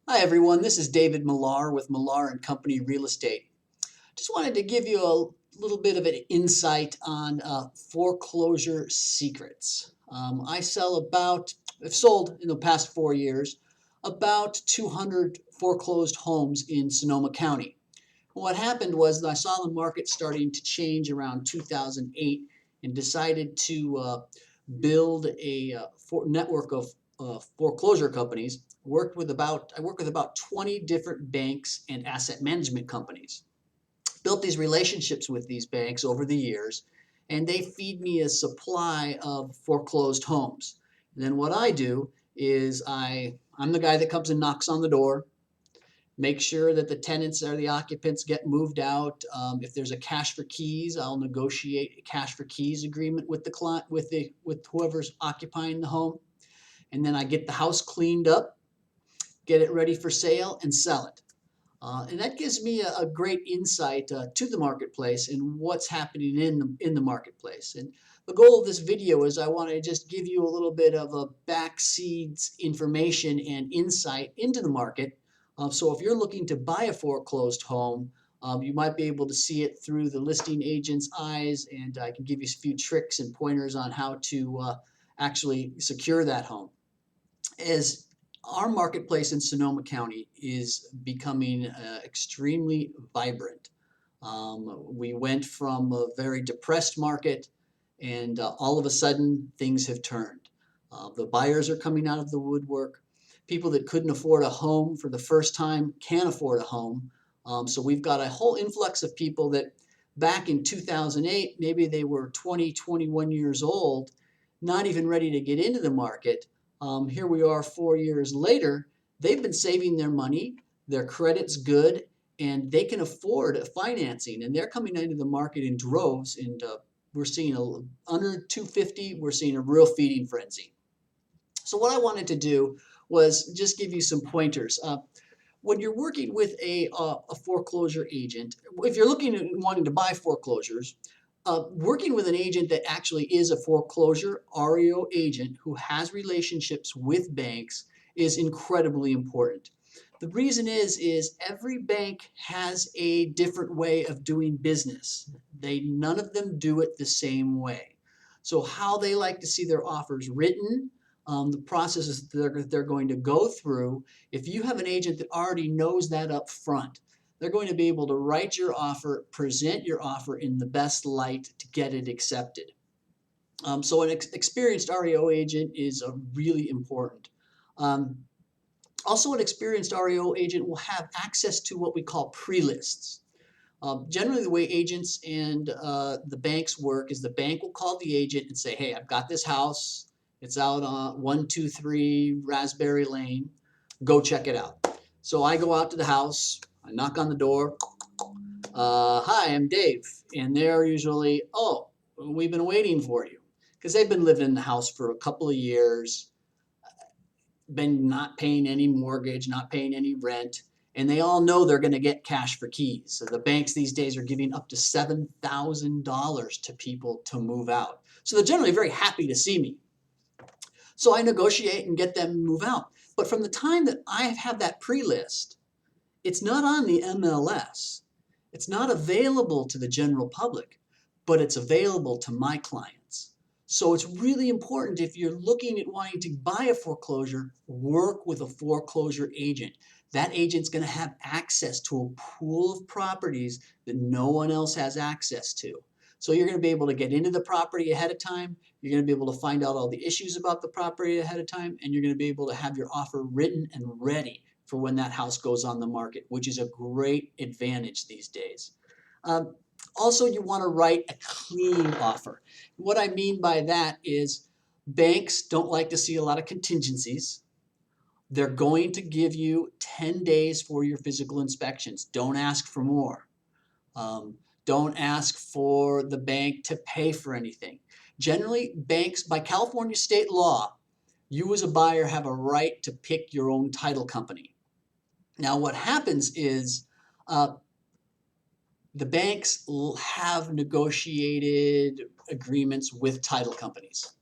Hi everyone, this is David Millar with Millar and Company Real Estate. Just wanted to give you a little bit of an insight on foreclosure secrets. I've sold in the past 4 years about 200 foreclosed homes in Sonoma County. What happened was that I saw the market starting to change around 2008 and decided to build a network of foreclosure companies. I work with about 20 different banks and asset management companies. Built these relationships with these banks over the years, and they feed me a supply of foreclosed homes. And then what I do is I'm the guy that comes and knocks on the door, make sure that the tenants or the occupants get moved out. If there's a cash for keys, I'll negotiate a cash for keys agreement with the client, with whoever's occupying the home, and then I get the house cleaned up, get it ready for sale, and sell it. And that gives me a great insight to the marketplace and what's happening in the marketplace. And the goal of this video is I want to just give you a little bit of a backseat information and insight into the market. So if you're looking to buy a foreclosed home, you might be able to see it through the listing agent's eyes, and I can give you a few tricks and pointers on how to actually secure that home. As our marketplace in Sonoma County is becoming extremely vibrant. We went from a very depressed market, and all of a sudden things have turned. The buyers are coming out of the woodwork. People that couldn't afford a home for the first time can afford a home. So we've got a whole influx of people that back in 2008, maybe they were 20, 21 years old, not even ready to get into the market. Here we are 4 years later. They've been saving their money, their credit's good, and they can afford financing, and they're coming into the market in droves. And we're seeing under 250, we're seeing a real feeding frenzy. So what I wanted to do was just give you some pointers. When you're working with a foreclosure agent, if you're looking at wanting to buy foreclosures, working with an agent that actually is a foreclosure REO agent who has relationships with banks is incredibly important. The reason is every bank has a different way of doing business. None of them do it the same way. So how they like to see their offers written, the processes they're going to go through. If you have an agent that already knows that up front, they're going to be able to write your offer, present your offer in the best light to get it accepted. So an experienced REO agent is really important. Also, an experienced REO agent will have access to what we call pre-lists. Generally, the way agents and the banks work is the bank will call the agent and say, hey, I've got this house. It's out on 123 Raspberry Lane. Go check it out. So I go out to the house. I knock on the door. Hi, I'm Dave. And they're usually, oh, we've been waiting for you. Because they've been living in the house for a couple of years, been not paying any mortgage, not paying any rent, and they all know they're going to get cash for keys. So the banks these days are giving up to $7,000 to people to move out. So they're generally very happy to see me. So I negotiate and get them to move out. But from the time that I have that pre-list, it's not on the MLS. It's not available to the general public, but it's available to my clients. So it's really important, if you're looking at wanting to buy a foreclosure, work with a foreclosure agent. That agent's going to have access to a pool of properties that no one else has access to. So you're going to be able to get into the property ahead of time. You're going to be able to find out all the issues about the property ahead of time, and you're going to be able to have your offer written and ready for when that house goes on the market, which is a great advantage these days. Also, you want to write a clean offer. What I mean by that is banks don't like to see a lot of contingencies. They're going to give you 10 days for your physical inspections. Don't ask for more. Don't ask for the bank to pay for anything. Generally, banks, by California state law, you as a buyer have a right to pick your own title company. Now, what happens is the banks have negotiated agreements with title companies.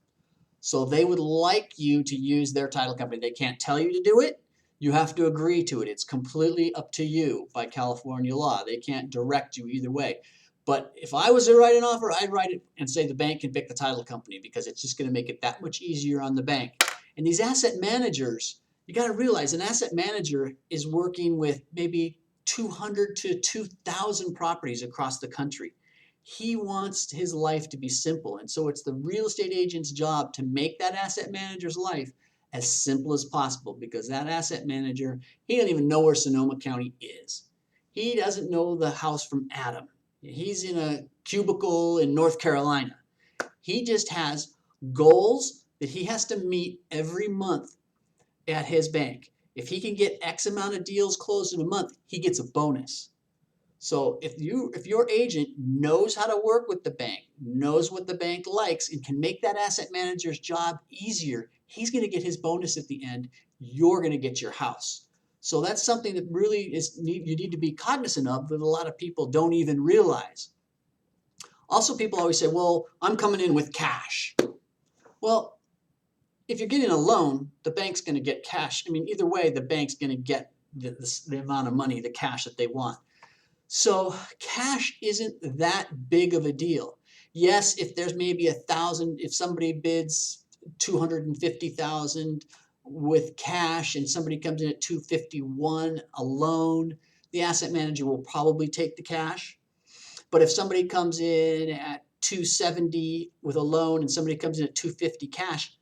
So they would like you to use their title company. They can't tell you to do it. You have to agree to it. It's completely up to you by California law. They can't direct you either way. But if I was to write an offer, I'd write it and say the bank can pick the title company because it's just going to make it that much easier on the bank. And these asset managers, you got to realize an asset manager is working with maybe 200 to 2,000 properties across the country. He wants his life to be simple. And so it's the real estate agent's job to make that asset manager's life as simple as possible because that asset manager, he doesn't even know where Sonoma County is. He doesn't know the house from Adam. He's in a cubicle in North Carolina. He just has goals that he has to meet every month at his bank. If he can get X amount of deals closed in a month, he gets a bonus. So if your agent knows how to work with the bank, knows what the bank likes, and can make that asset manager's job easier, he's going to get his bonus at the end. You're going to get your house. So that's something that really you need to be cognizant of that a lot of people don't even realize. Also, people always say, well, I'm coming in with cash. Well, if you're getting a loan, the bank's going to get cash. I mean, either way, the bank's going to get the amount of money, the cash that they want. So cash isn't that big of a deal. Yes, if there's maybe 1,000, if somebody bids 250,000 with cash and somebody comes in at 251 a loan, the asset manager will probably take the cash. But if somebody comes in at 270 with a loan and somebody comes in at 250 cash,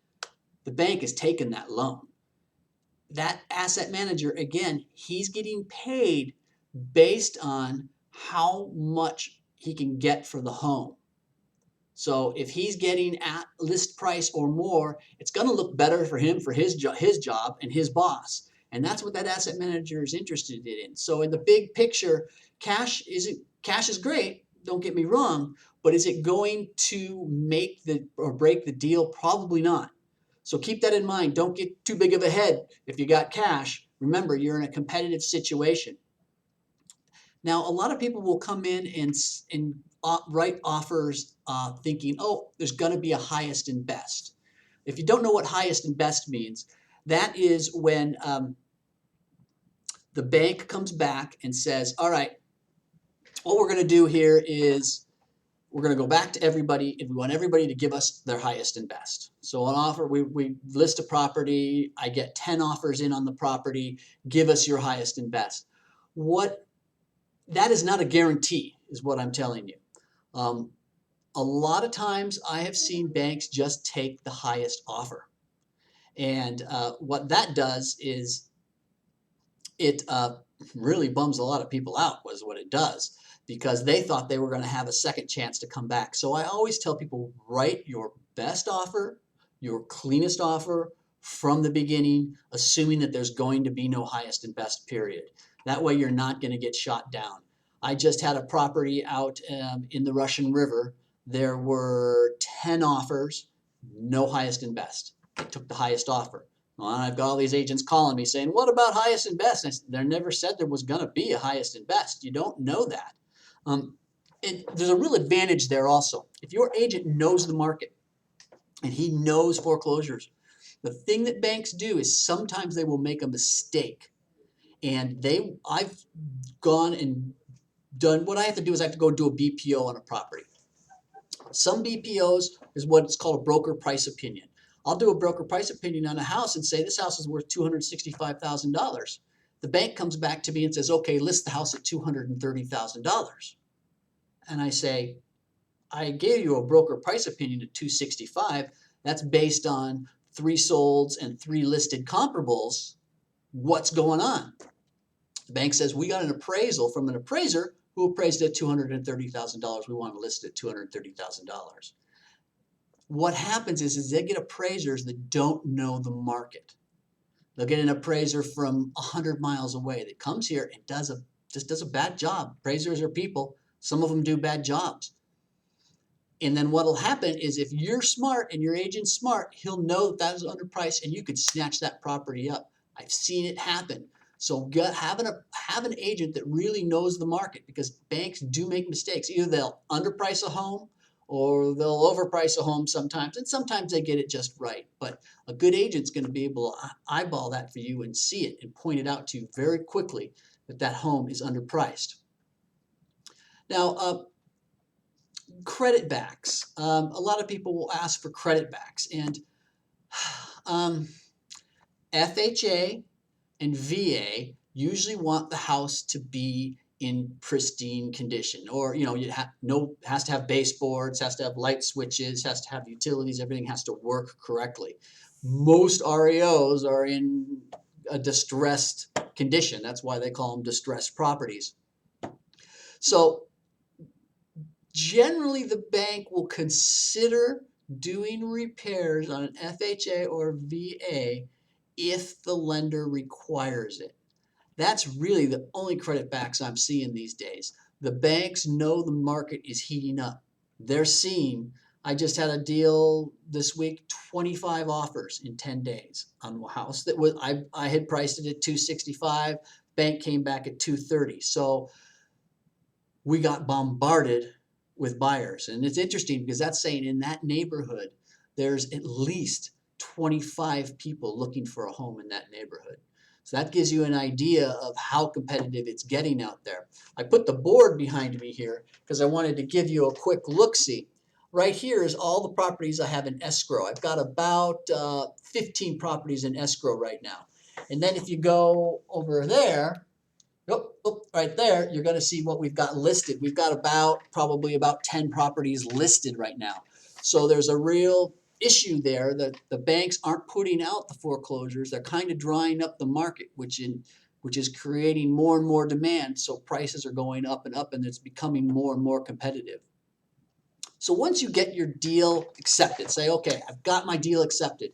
the bank is taking that loan. That asset manager, again, he's getting paid based on how much he can get for the home. So if he's getting at list price or more, it's going to look better for him for his job and his boss. And that's what that asset manager is interested in. So in the big picture, cash is great, don't get me wrong, but is it going to make or break the deal? Probably not. So keep that in mind. Don't get too big of a head if you got cash. Remember, you're in a competitive situation. Now, a lot of people will come in and write offers thinking, oh, there's going to be a highest and best. If you don't know what highest and best means, that is when the bank comes back and says, all right, what we're going to do here is we're going to go back to everybody and we want everybody to give us their highest and best. So on offer, we list a property, I get 10 offers in on the property, give us your highest and best. That is not a guarantee, is what I'm telling you. A lot of times I have seen banks just take the highest offer. And what that does is it really bums a lot of people out, was what it does, because they thought they were going to have a second chance to come back. So I always tell people, write your best offer, your cleanest offer from the beginning, assuming that there's going to be no highest and best period. That way you're not going to get shot down. I just had a property out in the Russian River. There were 10 offers, no highest and best. I took the highest offer. Well, I've got all these agents calling me saying, what about highest and best? And I said, they never said there was going to be a highest and best. You don't know that. There's a real advantage there also. If your agent knows the market and he knows foreclosures, the thing that banks do is sometimes they will make a mistake. And I've gone and done, what I have to do is I have to go do a BPO on a property. Some BPOs is what it's called a broker price opinion. I'll do a broker price opinion on a house and say this house is worth $265,000. The bank comes back to me and says, okay, list the house at $230,000. And I say, I gave you a broker price opinion at $265,000. That's based on 3 solds and 3 listed comparables. What's going on? The bank says, we got an appraisal from an appraiser who appraised it at $230,000. We want to list it at $230,000. What happens is they get appraisers that don't know the market. They'll get an appraiser from 100 miles away that comes here and just does a bad job. Appraisers are people. Some of them do bad jobs. And then what will happen is if you're smart and your agent's smart, he'll know that is underpriced and you could snatch that property up. I've seen it happen. So have an agent that really knows the market, because banks do make mistakes. Either they'll underprice a home or they'll overprice a home sometimes, and sometimes they get it just right. But a good agent's going to be able to eyeball that for you and see it and point it out to you very quickly that that home is underpriced. Now, credit backs. A lot of people will ask for credit backs, and FHA and VA usually want the house to be in pristine condition, or has to have baseboards, has to have light switches, has to have utilities, everything has to work correctly. Most REOs are in a distressed condition. That's why they call them distressed properties. So generally the bank will consider doing repairs on an FHA or VA if the lender requires it. That's really the only credit backs I'm seeing these days. The banks know the market is heating up. They're seeing, I just had a deal this week, 25 offers in 10 days on a house that was, I had priced it at 265, bank came back at 230. So we got bombarded with buyers. And it's interesting because that's saying in that neighborhood, there's at least 25 people looking for a home in that neighborhood. So that gives you an idea of how competitive it's getting out there. I put the board behind me here because I wanted to give you a quick look-see. Right here is all the properties I have in escrow. I've got about 15 properties in escrow right now. And then if you go over there, right there, you're going to see what we've got listed. We've got probably about 10 properties listed right now. So there's a real issue there that the banks aren't putting out the foreclosures. They're kind of drying up the market, which is creating more and more demand. So prices are going up, and it's becoming more and more competitive. So once you get your deal accepted, say, okay, I've got my deal accepted.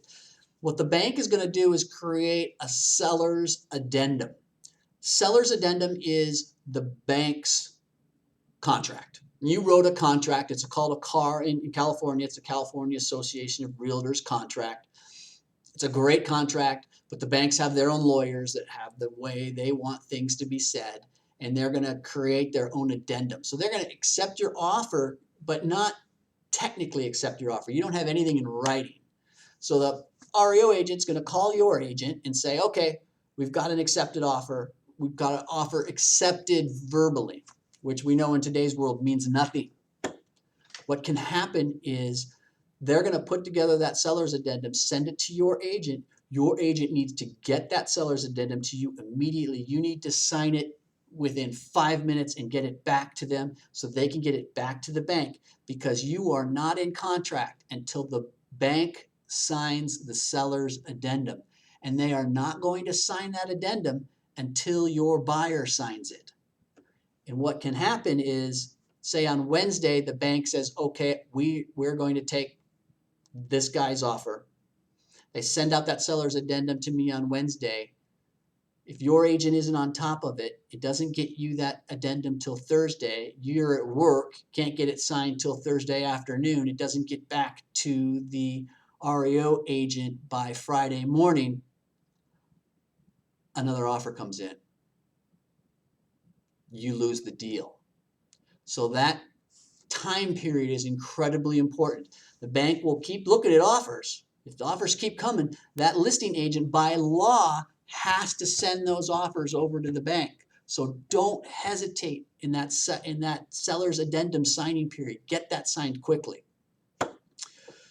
What the bank is going to do is create a seller's addendum. Seller's addendum is the bank's contract. You wrote a contract. It's called a CAR in California. It's the California Association of Realtors contract. It's a great contract, but the banks have their own lawyers that have the way they want things to be said, and they're going to create their own addendum. So they're going to accept your offer, but not technically accept your offer. You don't have anything in writing. So the REO agent's going to call your agent and say, okay, we've got an accepted offer. We've got an offer accepted verbally, which we know in today's world means nothing. What can happen is they're going to put together that seller's addendum, send it to your agent. Your agent needs to get that seller's addendum to you immediately. You need to sign it within 5 minutes and get it back to them so they can get it back to the bank, because you are not in contract until the bank signs the seller's addendum. And they are not going to sign that addendum until your buyer signs it. And what can happen is, say on Wednesday, the bank says, okay, we're going to take this guy's offer. They send out that seller's addendum to me on Wednesday. If your agent isn't on top of it, it doesn't get you that addendum till Thursday. You're at work, can't get it signed till Thursday afternoon. It doesn't get back to the REO agent by Friday morning. Another offer comes in. You lose the deal. So that time period is incredibly important. The bank will keep looking at offers. If the offers keep coming, that listing agent by law has to send those offers over to the bank. So don't hesitate in that seller's addendum signing period. Get that signed quickly.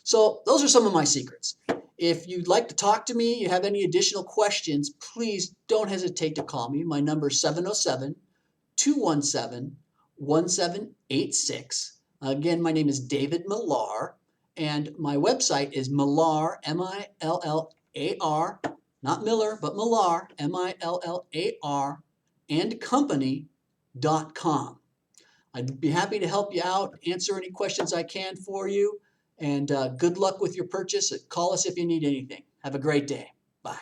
So those are some of my secrets. If you'd like to talk to me, you have any additional questions, please don't hesitate to call me. My number is 707-217-1786. Again, my name is David Millar, and my website is Millar, M-I-L-L-A-R, not Miller, but Millar, M-I-L-L-A-R, and company.com. I'd be happy to help you out, answer any questions I can for you, and good luck with your purchase. Call us if you need anything. Have a great day. Bye.